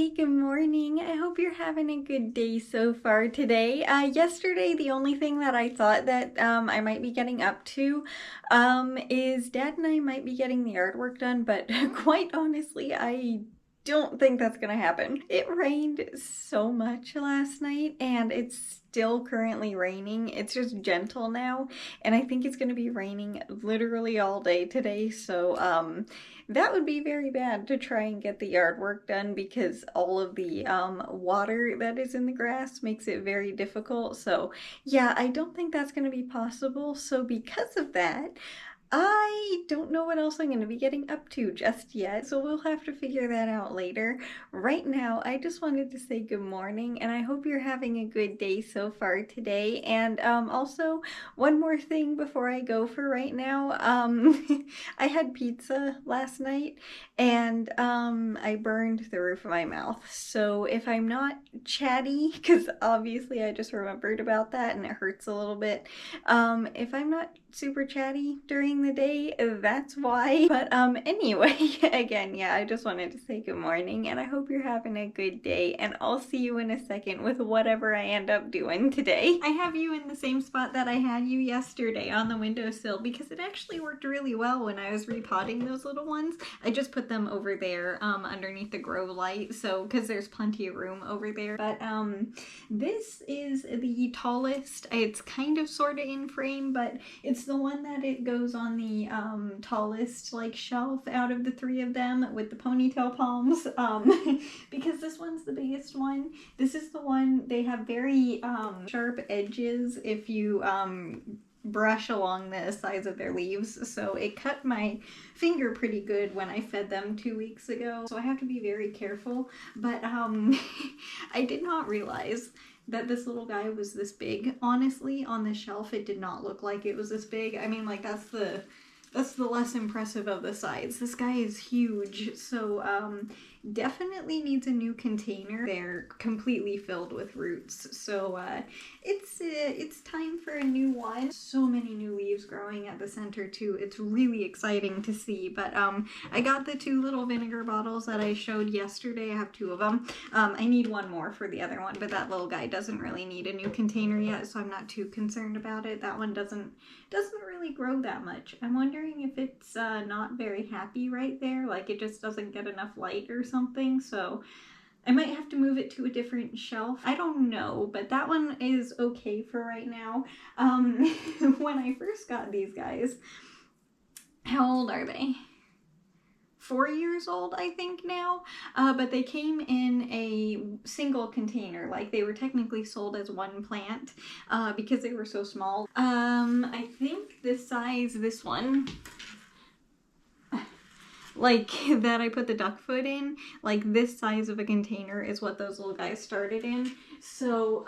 Hey, good morning. I hope you're having a good day so far today. Yesterday, the only thing that I thought that I might be getting up to is Dad and I might be getting the artwork done, but quite honestly, I don't think that's gonna happen. It rained so much last night and it's still currently raining. It's just gentle now, and I think it's gonna be raining literally all day today, so that would be very bad to try and get the yard work done because all of the water that is in the grass makes it very difficult. So yeah, I don't think that's going to be possible. So because of that, I don't know what else I'm going to be getting up to just yet, so we'll have to figure that out later. Right now, I just wanted to say good morning, and I hope you're having a good day so far today. And also, one more thing before I go for right now. I had pizza last night, and I burned the roof of my mouth. So if I'm not chatty, because obviously I just remembered about that and it hurts a little bit, if I'm not super chatty during the day, that's why. But anyway, again, yeah, I just wanted to say good morning and I hope you're having a good day, and I'll see you in a second with whatever I end up doing today. I have you in the same spot that I had you yesterday on the windowsill because it actually worked really well when I was repotting those little ones. I just put them over there underneath the grow light, so because there's plenty of room over there. But this is the tallest. It's kind of sort of in frame, but it's the one that it goes on the tallest like shelf out of the three of them with the ponytail palms, because this one's the biggest one. This is the one, they have very sharp edges if you brush along the sides of their leaves, so it cut my finger pretty good when I fed them 2 weeks ago, so I have to be very careful. But I did not realize that this little guy was this big. Honestly, on the shelf it did not look like it was this big. I mean, like, that's the less impressive of the sides. This guy is huge, so definitely needs a new container. They're completely filled with roots, so it's time for a new one. So many new leaves growing at the center too. It's really exciting to see. But I got the 2 little vinegar bottles that I showed yesterday. I have 2 of them. I need one more for the other one, but that little guy doesn't really need a new container yet, so I'm not too concerned about it. That one doesn't really grow that much. I'm wondering if it's not very happy right there, like it just doesn't get enough light or something, so I might have to move it to a different shelf. I don't know, but that one is okay for right now. When I first got these guys, how old are they? 4 years old, I think now, but they came in a single container. Like, they were technically sold as one plant because they were so small. I think the size, this one, like, that I put the duck foot in, like, this size of a container is what those little guys started in. So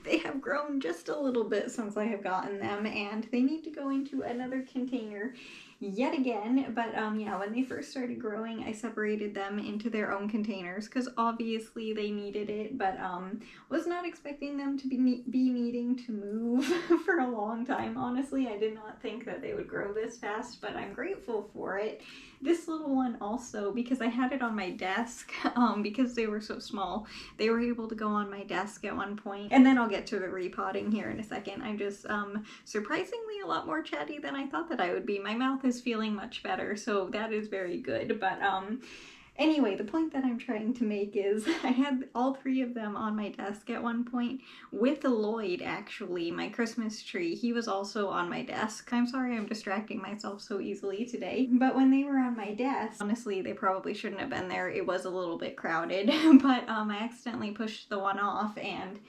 they have grown just a little bit since I have gotten them, and they need to go into another container yet again. But yeah, when they first started growing, I separated them into their own containers because obviously they needed it, but was not expecting them to be needing to move for a long time. Honestly, I did not think that they would grow this fast, but I'm grateful for it. This little one also, because I had it on my desk, because they were so small, they were able to go on my desk at one point. And then I'll get to the repotting here in a second. I'm just surprisingly a lot more chatty than I thought that I would be. My mouth is feeling much better, so that is very good. But anyway, the point that I'm trying to make is I had all 3 of them on my desk at one point with Lloyd, actually, my Christmas tree. He was also on my desk. I'm sorry I'm distracting myself so easily today. But when they were on my desk, honestly, they probably shouldn't have been there. It was a little bit crowded, but I accidentally pushed the one off, and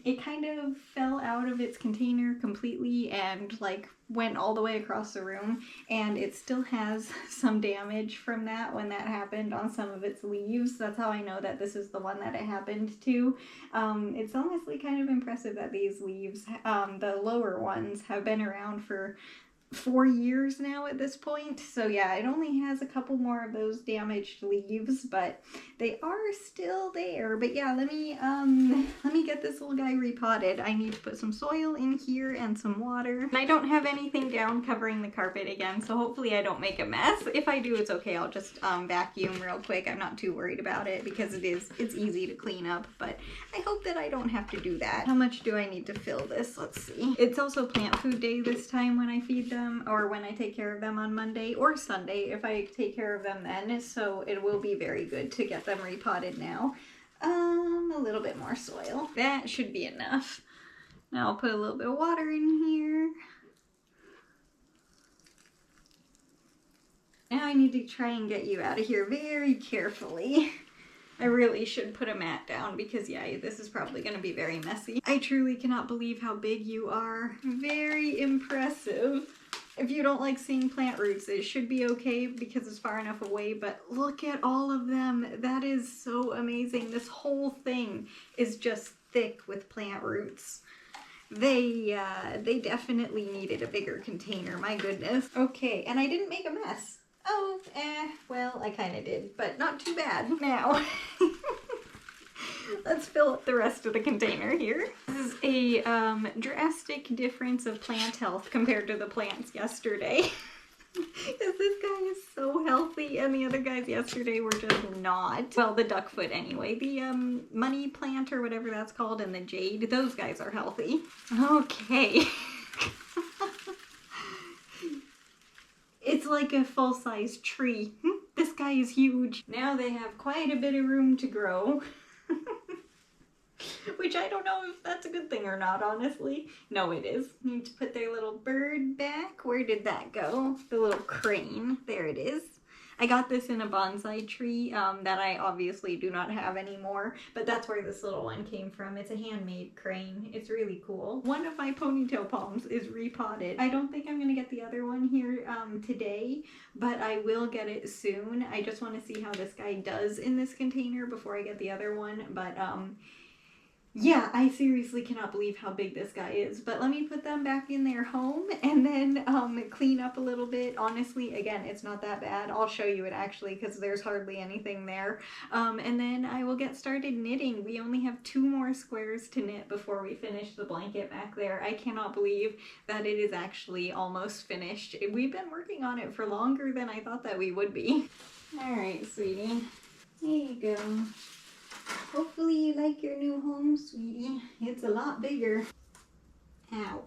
it kind of fell out of its container completely and like went all the way across the room, and it still has some damage from that when that happened on some of its leaves. That's how I know that this is the one that it happened to. It's honestly kind of impressive that these leaves, the lower ones, have been around for 4 years now at this point. So yeah, it only has a couple more of those damaged leaves, but they are still there. But yeah, let me get this little guy repotted. I need to put some soil in here and some water. And I don't have anything down covering the carpet again, so hopefully I don't make a mess. If I do, it's okay. I'll just vacuum real quick. I'm not too worried about it because it's easy to clean up, but I hope that I don't have to do that. How much do I need to fill this? Let's see. It's also plant food day this time when I feed them, or when I take care of them on Monday or Sunday if I take care of them then, so it will be very good to get them repotted now. A little bit more soil. That should be enough. Now I'll put a little bit of water in here. Now I need to try and get you out of here very carefully. I really should put a mat down because yeah, this is probably going to be very messy. I truly cannot believe how big you are. Very impressive. If you don't like seeing plant roots, it should be okay because it's far enough away, but look at all of them. That is so amazing. This whole thing is just thick with plant roots. They definitely needed a bigger container, my goodness. Okay, and I didn't make a mess. Oh, well, I kind of did, but not too bad. Now, let's fill up the rest of the container here. This is a drastic difference of plant health compared to the plants yesterday. Because this guy is so healthy and the other guys yesterday were just not. Well, the duckfoot anyway. The money plant or whatever that's called and the jade, those guys are healthy. Okay. It's like a full-size tree. This guy is huge. Now they have quite a bit of room to grow. Which I don't know if that's a good thing or not, honestly. No, it is. Need to put their little bird back. Where did that go? The little crane. There it is. I got this in a bonsai tree that I obviously do not have anymore, but that's where this little one came from. It's a handmade crane. It's really cool. One of my ponytail palms is repotted. I don't think I'm going to get the other one here today, but I will get it soon. I just want to see how this guy does in this container before I get the other one, but yeah, I seriously cannot believe how big this guy is. But let me put them back in their home and then clean up a little bit. Honestly, again, it's not that bad. I'll show you it actually because there's hardly anything there. And then I will get started knitting. We only have 2 more squares to knit before we finish the blanket back there. I cannot believe that it is actually almost finished. We've been working on it for longer than I thought that we would be. All right, sweetie. There you go. Hopefully you like your new home, sweetie. It's a lot bigger. Ow.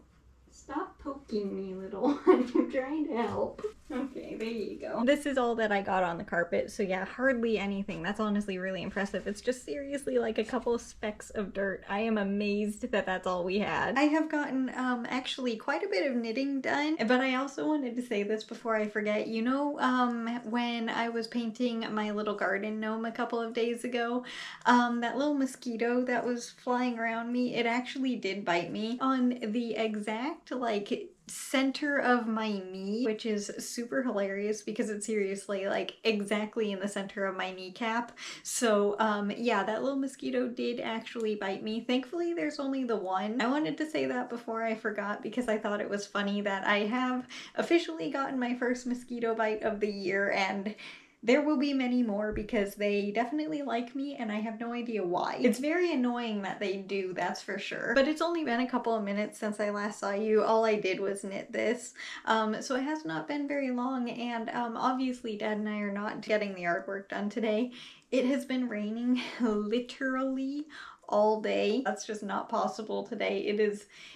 Stop poking me, little one. I'm trying to help. Okay, there you go. This is all that I got on the carpet, so yeah, hardly anything. That's honestly really impressive. It's just seriously like a couple specks of dirt. I am amazed that that's all we had. I have gotten actually quite a bit of knitting done, but I also wanted to say this before I forget. You know, when I was painting my little garden gnome a couple of days ago, that little mosquito that was flying around me, it actually did bite me on the exact like center of my knee, which is super hilarious because it's seriously like exactly in the center of my kneecap. So yeah, that little mosquito did actually bite me. Thankfully there's only the one. I wanted to say that before I forgot because I thought it was funny that I have officially gotten my first mosquito bite of the year, and there will be many more because they definitely like me and I have no idea why. It's very annoying that they do, that's for sure. But it's only been a couple of minutes since I last saw you. All I did was knit this. So it has not been very long, and obviously Dad and I are not getting the artwork done today. It has been raining literally all day. That's just not possible today.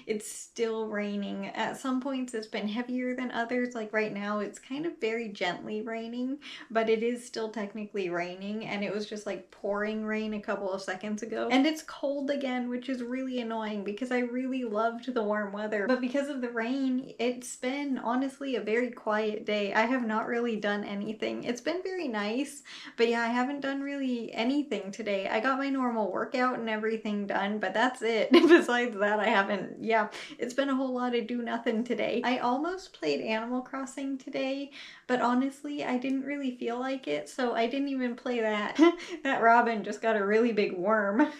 It's still raining. At some points it's been heavier than others. Like right now it's kind of very gently raining, but it is still technically raining, and it was just like pouring rain a couple of seconds ago. And it's cold again, which is really annoying because I really loved the warm weather. But because of the rain, it's been honestly a very quiet day. I have not really done anything. It's been very nice, but yeah, I haven't done really anything today. I got my normal workout and everything done, but that's it. Besides that, I haven't, yeah, it's been a whole lot of do nothing today. I almost played Animal Crossing today, but honestly, I didn't really feel like it, so I didn't even play that. That robin just got a really big worm.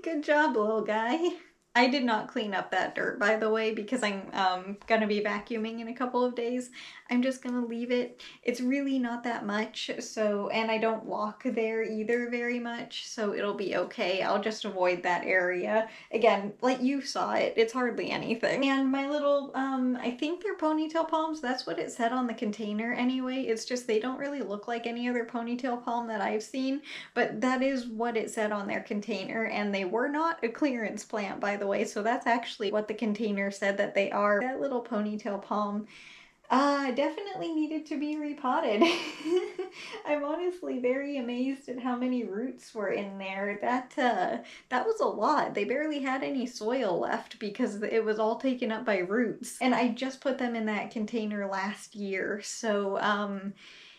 Good job, little guy. I did not clean up that dirt, by the way, because I'm gonna be vacuuming in a couple of days. I'm just gonna leave it. It's really not that much, so, and I don't walk there either very much, so it'll be okay. I'll just avoid that area. Again, like you saw it, it's hardly anything. And my little, I think they're ponytail palms. That's what it said on the container anyway. It's just they don't really look like any other ponytail palm that I've seen, but that is what it said on their container, and they were not a clearance plant, by the way, so that's actually what the container said that they are. That little ponytail palm definitely needed to be repotted. I'm honestly very amazed at how many roots were in there. That was a lot. They barely had any soil left because it was all taken up by roots. And I just put them in that container last year, so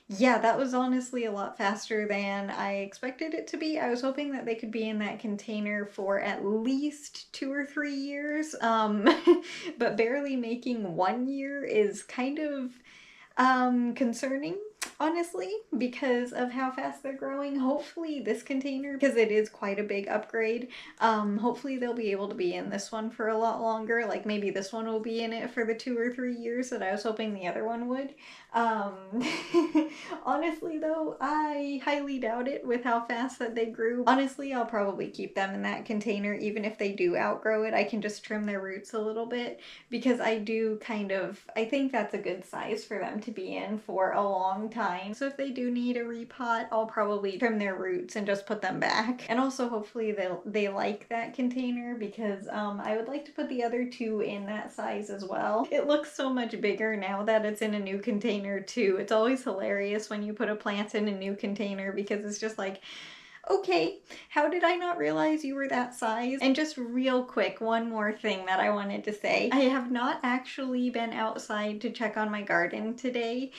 yeah, that was honestly a lot faster than I expected it to be. I was hoping that they could be in that container for at least 2 or 3 years, but barely making 1 year is kind of concerning, honestly, because of how fast they're growing. Hopefully this container, because it is quite a big upgrade, hopefully they'll be able to be in this one for a lot longer. Like maybe this one will be in it for the 2 or 3 years that I was hoping the other one would. Um, honestly though, I highly doubt it with how fast that they grew. Honestly, I'll probably keep them in that container even if they do outgrow it. I can just trim their roots a little bit because I do I think that's a good size for them to be in for a long time. So if they do need a repot, I'll probably trim their roots and just put them back. And also hopefully they like that container because I would like to put the other two in that size as well. It looks so much bigger now that it's in a new container too. It's always hilarious when you put a plant in a new container because it's just like, okay, how did I not realize you were that size? And just real quick, one more thing that I wanted to say. I have not actually been outside to check on my garden today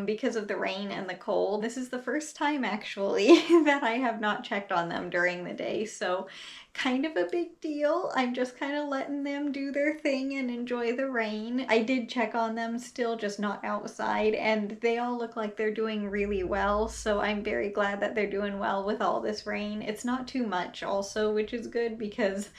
because of the rain and the cold. This is the first time actually that I have not checked on them during the day, so kind of a big deal. I'm just kind of letting them do their thing and enjoy the rain. I did check on them still, just not outside, and they all look like they're doing really well, so I'm very glad that they're doing well with all this rain. It's not too much also, which is good because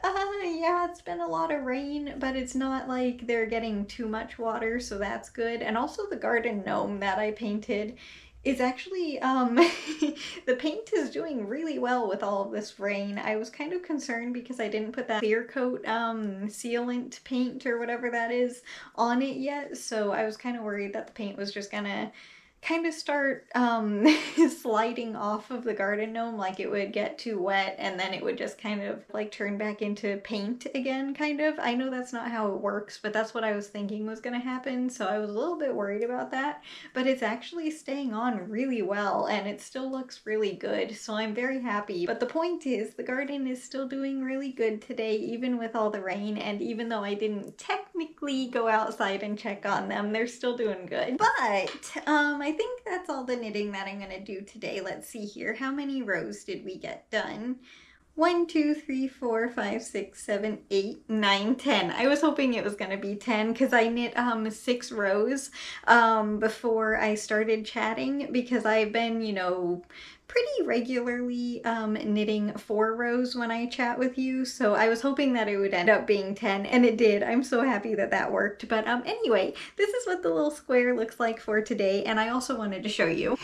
yeah, it's been a lot of rain, but it's not like they're getting too much water, so that's good. And also the garden gnome that I painted is actually, the paint is doing really well with all of this rain. I was kind of concerned because I didn't put that clear coat, sealant paint or whatever that is on it yet, so I was kind of worried that the paint was just gonna kind of start sliding off of the garden gnome, like it would get too wet and then it would just kind of like turn back into paint again, kind of. I know that's not how it works, but that's what I was thinking was gonna happen, so I was a little bit worried about that, but it's actually staying on really well and it still looks really good, so I'm very happy. But the point is, the garden is still doing really good today, even with all the rain, and even though I didn't technically go outside and check on them, they're still doing good. But I think that's all the knitting that I'm gonna do today. Let's see here. How many rows did we get done? 1, 2, 3, 4, 5, 6, 7, 8, 9, 10. I was hoping it was gonna be 10 because I knit 6 rows before I started chatting because I've been, you know, pretty regularly knitting 4 rows when I chat with you, so I was hoping that it would end up being 10, and it did. I'm so happy that that worked. But anyway, this is what the little square looks like for today, and I also wanted to show you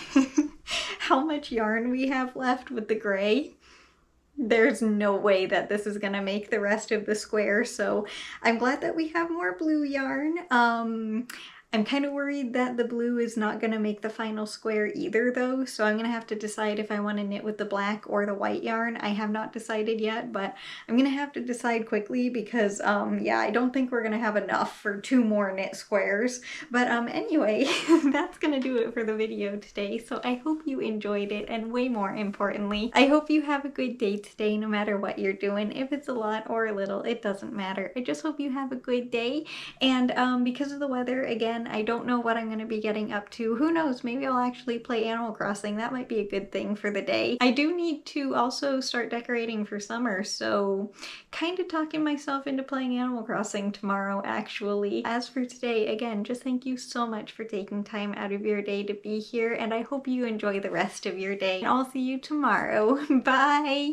how much yarn we have left with the gray. There's no way that this is gonna make the rest of the square, so I'm glad that we have more blue yarn. I'm kind of worried that the blue is not going to make the final square either though, so I'm going to have to decide if I want to knit with the black or the white yarn. I have not decided yet, but I'm going to have to decide quickly because yeah, I don't think we're going to have enough for 2 more knit squares. But anyway, that's going to do it for the video today, so I hope you enjoyed it, and way more importantly, I hope you have a good day today no matter what you're doing. If it's a lot or a little, it doesn't matter. I just hope you have a good day, and because of the weather, again, I don't know what I'm going to be getting up to. Who knows? Maybe I'll actually play Animal Crossing. That might be a good thing for the day. I do need to also start decorating for summer, so kind of talking myself into playing Animal Crossing tomorrow, actually. As for today, again, just thank you so much for taking time out of your day to be here, and I hope you enjoy the rest of your day. I'll see you tomorrow. Bye!